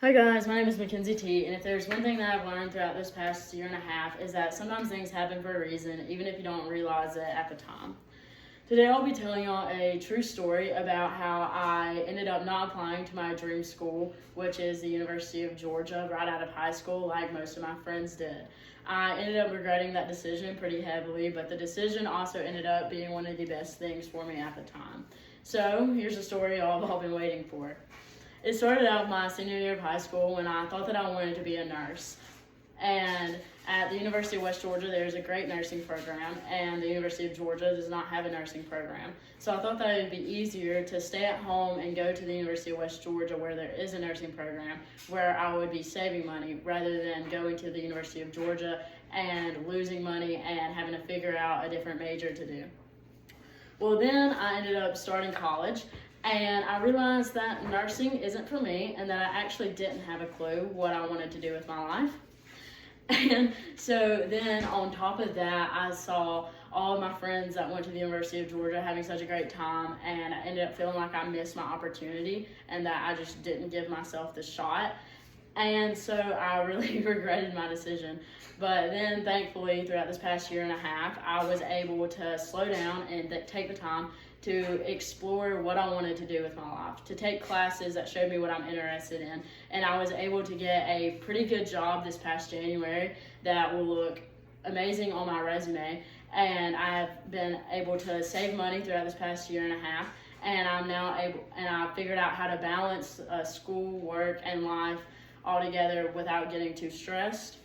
Hi guys, my name is Mackenzie T, and if there's one thing that I've learned throughout this past year and a half is that sometimes things happen for a reason, even if you don't realize it at the time. Today I'll be telling y'all a true story about how I ended up not applying to my dream school, which is the University of Georgia, right out of high school, like most of my friends did. I ended up regretting that decision pretty heavily, but the decision also ended up being one of the best things for me at the time. So here's the story y'all have all been waiting for. It started out my senior year of high school when I thought that I wanted to be a nurse. And at the University of West Georgia, there's a great nursing program, and the University of Georgia does not have a nursing program. So I thought that it would be easier to stay at home and go to the University of West Georgia where there is a nursing program, where I would be saving money rather than going to the University of Georgia and losing money and having to figure out a different major to do. Well, then I ended up starting college, and I realized that nursing isn't for me and that I actually didn't have a clue what I wanted to do with my life. And so then on top of that, I saw all of my friends that went to the University of Georgia having such a great time, and I ended up feeling like I missed my opportunity and that I just didn't give myself the shot. And so I really regretted my decision. But then thankfully throughout this past year and a half, I was able to slow down and take the time to explore what I wanted to do with my life, to take classes that showed me what I'm interested in. And I was able to get a pretty good job this past January that will look amazing on my resume. And I've been able to save money throughout this past year and a half. And I figured out how to balance school, work, and life all together without getting too stressed.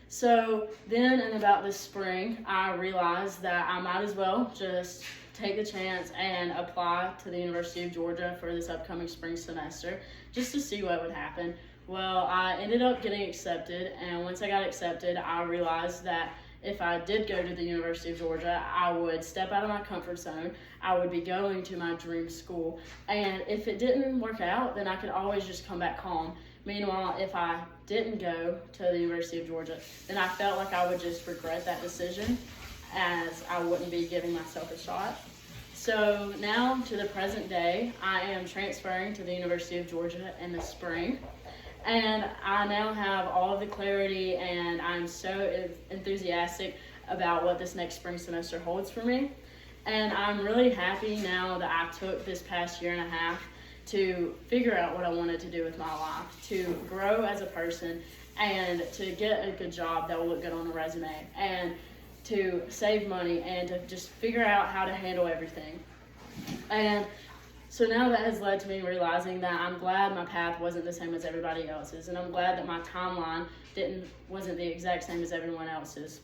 So then in about this spring, I realized that I might as well just take the chance and apply to the University of Georgia for this upcoming spring semester just to see what would happen. Well, I ended up getting accepted, and once I got accepted, I realized that if I did go to the University of Georgia, I would step out of my comfort zone. I would be going to my dream school, and if it didn't work out, then I could always just come back home. Meanwhile, if I didn't go to the University of Georgia, then I felt like I would just regret that decision, as I wouldn't be giving myself a shot. So now to the present day, I am transferring to the University of Georgia in the spring, and I now have all of the clarity, and I'm so enthusiastic about what this next spring semester holds for me. And I'm really happy now that I took this past year and a half to figure out what I wanted to do with my life, to grow as a person, and to get a good job that will look good on a resume, and to save money, and to just figure out how to handle everything. And so now that has led to me realizing that I'm glad my path wasn't the same as everybody else's, and I'm glad that my timeline wasn't the exact same as everyone else's.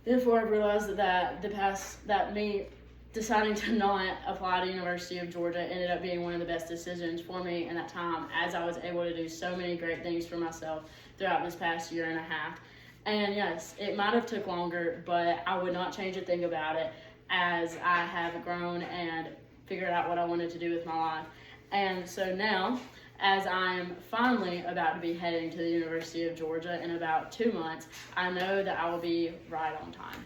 Therefore, I realized that me deciding to not apply to University of Georgia ended up being one of the best decisions for me in that time, as I was able to do so many great things for myself throughout this past year and a half. And yes, it might have took longer, but I would not change a thing about it, as I have grown and figured out what I wanted to do with my life. And so now, as I'm finally about to be heading to the University of Georgia in about 2 months, I know that I will be right on time.